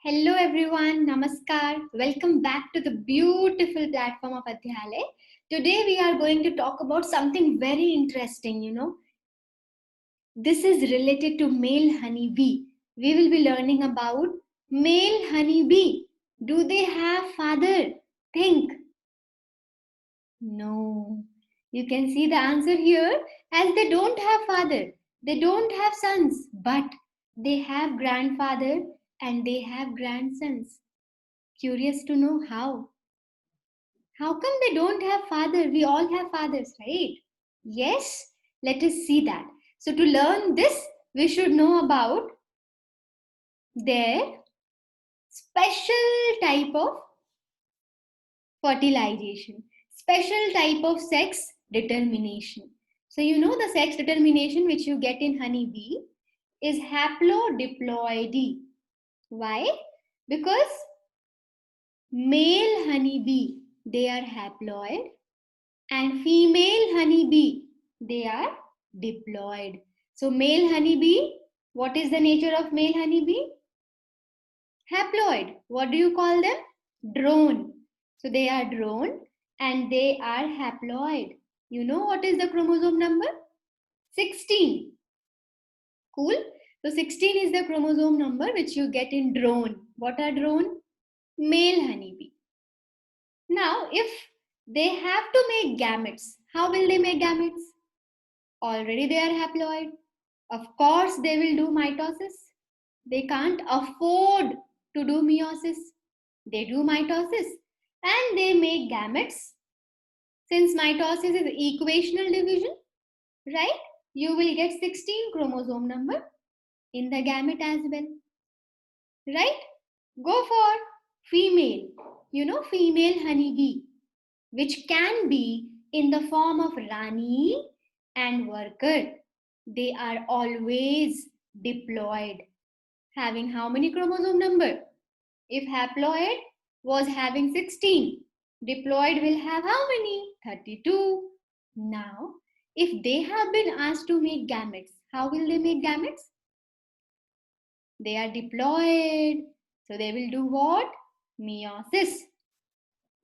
Hello everyone, Namaskar. Welcome back to the beautiful platform of Adhyalay. Today we are going to talk about something very interesting. This is related to male honeybee. We will be learning about male honeybee. Do they have father? Think. No. You can see the answer here as they don't have father. They don't have sons, but they have grandfather and they have grandsons. Curious to know how. How come they don't have father? We all have fathers, right? Yes, let us see that. So, to learn this, we should know about their special type of fertilization, special type of sex determination. So, you know the sex determination which you get in honeybee is haplodiploidy. Why? Because male honeybee, they are haploid, and female honeybee, they are diploid. So male honeybee, what is the nature of male honeybee? Haploid. What do you call them? Drone. So they are drone and they are haploid. You know what is the chromosome number? 16. Cool. So 16 is the chromosome number which you get in drone. What are drone? Male honeybee. Now, if they have to make gametes, how will they make gametes? Already they are haploid. Of course, they will do mitosis. They can't afford to do meiosis. They do mitosis and they make gametes. Since mitosis is equational division, right? You will get 16 chromosome number in the gamete as well. Right? Go for female. You know, female honeybee, which can be in the form of Rani and worker. They are always diploid. Having how many chromosome number? If haploid was having 16, diploid will have how many? 32. Now, if they have been asked to make gametes, how will they make gametes? They are diploid. So they will do what? Meiosis.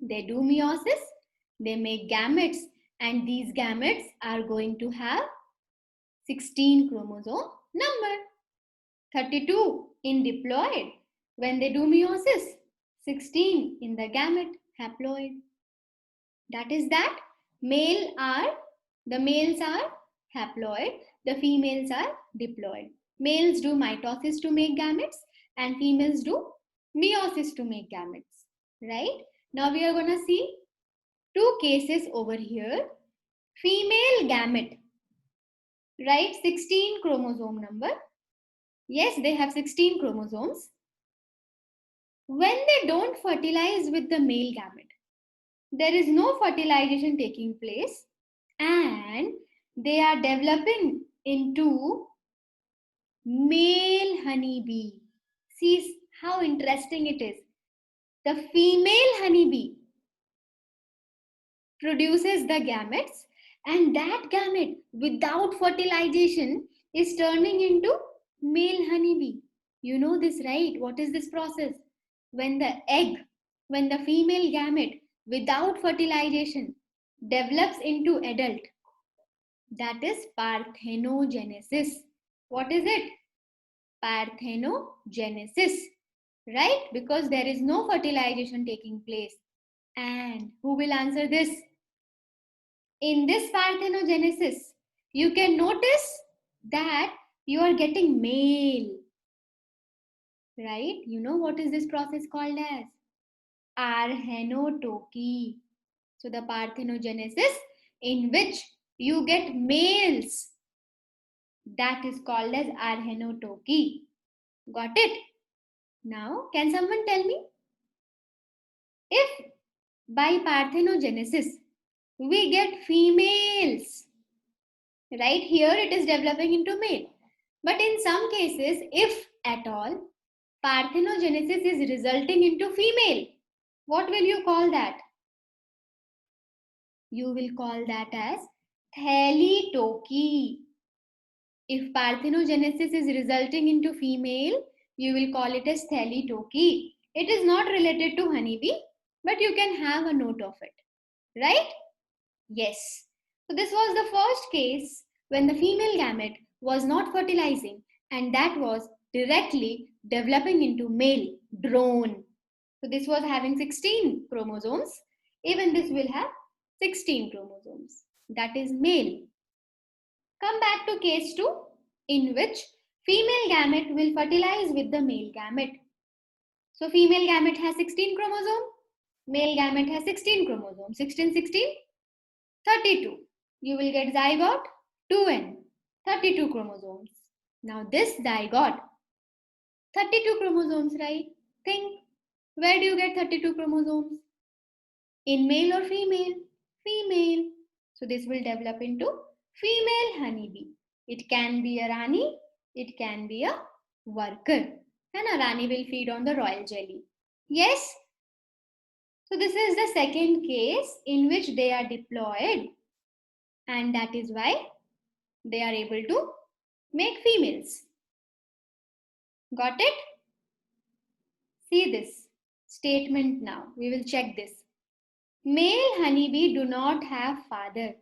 They do meiosis, they make gametes, and these gametes are going to have 16 chromosome number. 32 in diploid. When they do meiosis, 16 in the gamete, haploid. That is that. The males are haploid, the females are diploid. Males do mitosis to make gametes and females do meiosis to make gametes. Right? Now we are going to see two cases over here. Female gamete, right? 16 chromosome number. Yes, they have 16 chromosomes. When they don't fertilize with the male gamete, there is no fertilization taking place and they are developing into male honeybee. See how interesting it is. The female honeybee produces the gametes and that gamete without fertilization is turning into male honeybee. You know this, right? What is this process? When the female gamete without fertilization develops into adult, that is parthenogenesis. What is it? Parthenogenesis, right? Because there is no fertilization taking place. And who will answer this? In this parthenogenesis, you can notice that you are getting male, right? You know what is this process called as? Arhenotoky. So the parthenogenesis in which you get males, that is called as arhenotoky. Got it? Now, can someone tell me if by parthenogenesis we get females, right? Here it is developing into male. But in some cases, if at all, parthenogenesis is resulting into female, what will you call that? You will call that as thalitoky. If parthenogenesis is resulting into female, You will call it as thelitoki. It is not related to honeybee, but you can have a note of it. Right? Yes. So this was the first case when the female gamete was not fertilizing, and that was directly developing into male drone. So this was having 16 chromosomes. Even this will have 16 chromosomes. That is male. Come back to case 2, in which female gamete will fertilize with the male gamete. So female gamete has 16 chromosomes, male gamete has 16 chromosomes. 16, 16, 32. You will get zygote 2n, 32 chromosomes. Now this zygote, 32 chromosomes, right? Think, where do you get 32 chromosomes? In male or female? Female. So this will develop into female honeybee. It can be a Rani, it can be a worker. And a Rani will feed on the royal jelly. Yes? So this is the second case in which they are diploid, and that is why they are able to make females. Got it? See this statement now. We will check this. Male honeybee do not have father.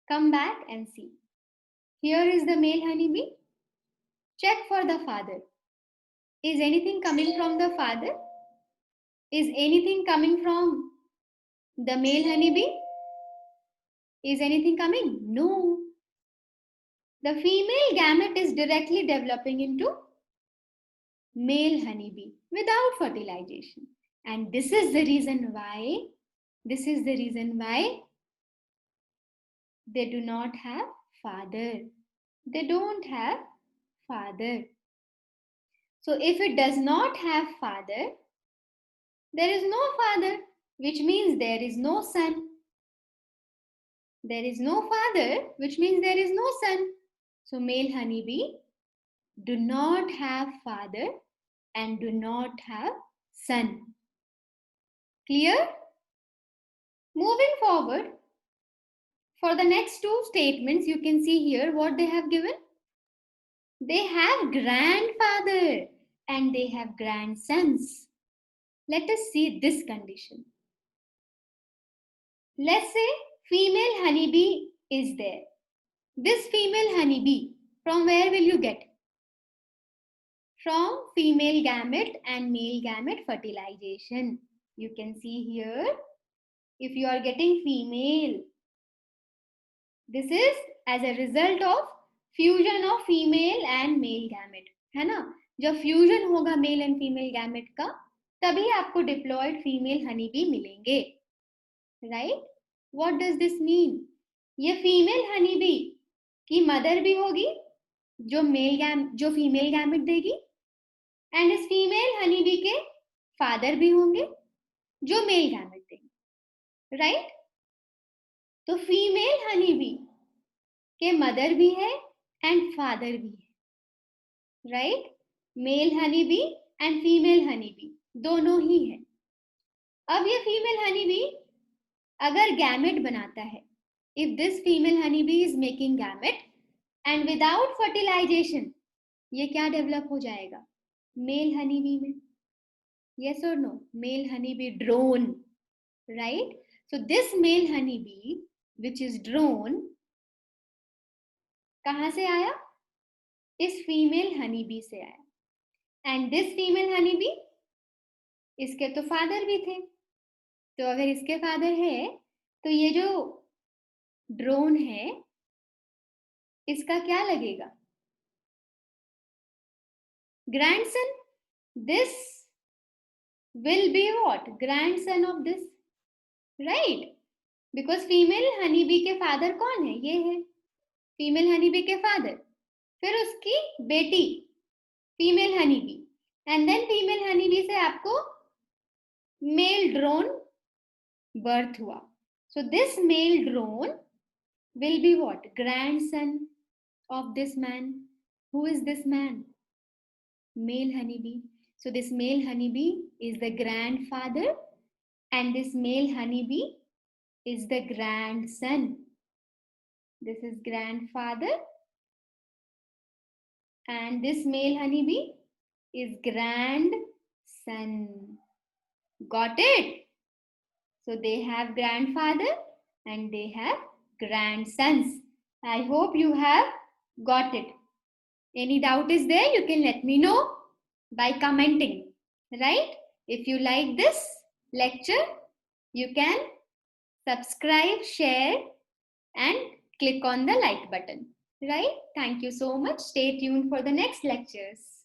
Come back and see. Here is the male honeybee. Check for the father. Is anything coming from the father? Is anything coming from the male honeybee? Is anything coming? No. The female gamete is directly developing into male honeybee without fertilization. And this is the reason why they do not have father. They don't have father. So if it does not have father, there is no father, which means there is no son. There is no father, which means there is no son. So male honeybee do not have father and do not have son. Clear? Moving forward, for the next two statements, you can see here what they have given. They have grandfather and they have grandsons. Let us see this condition. Let's say female honeybee is there. This female honeybee, from where will you get? From female gamete and male gamete fertilization. You can see here, if you are getting female, this is as a result of fusion of female and male gamete, है ना? जब fusion होगा male and female gamete का, तभी आपको diploid female honeybee मिलेंगे, right? What does this mean? ये female honeybee की मदर भी होगी जो फीमेल गैमेट देगी, एंड इस फीमेल हनीबी के फादर भी होंगे जो मेल गैमेट देंगे, राइट? तो फीमेल हनीबी के मदर भी है एंड फादर भी है, right? Male honeybee and female honeybee दोनों ही है. अब ये फीमेल हनीबी अगर गैमेट बनाता है, if this female honeybee is making gamete and without fertilization, ये क्या डेवलप हो जाएगा? मेल हनीबी में. yes or no? Male honeybee drone, right? So this male honeybee which is drone कहाँ से आया? इस फीमेल हनीबी से आया. एंड दिस फीमेल हनीबी, इसके तो फादर भी थे, तो अगर इसके फादर है तो ये जो ड्रोन है इसका क्या लगेगा? Grandson. This will be what? Grandson of this, right? Because female honeybee के फादर कौन है? ये है फीमेल हनीबी के फादर, फिर उसकी बेटी female honeybee, and then female honeybee से आपको मेल ड्रोन बर्थ हुआ. So this male drone will be what? Grandson of this man. Who is this man? Male honeybee. So this male honeybee is the grandfather and this male honeybee is the grandson. This is grandfather and this male honeybee is grandson. Got it? So they have grandfather and they have grandsons. I hope you have got it. Any doubt is there, you can let me know by commenting, right? If you like this lecture, you can subscribe, share, and click on the like button, right? Thank you so much. Stay tuned for the next lectures.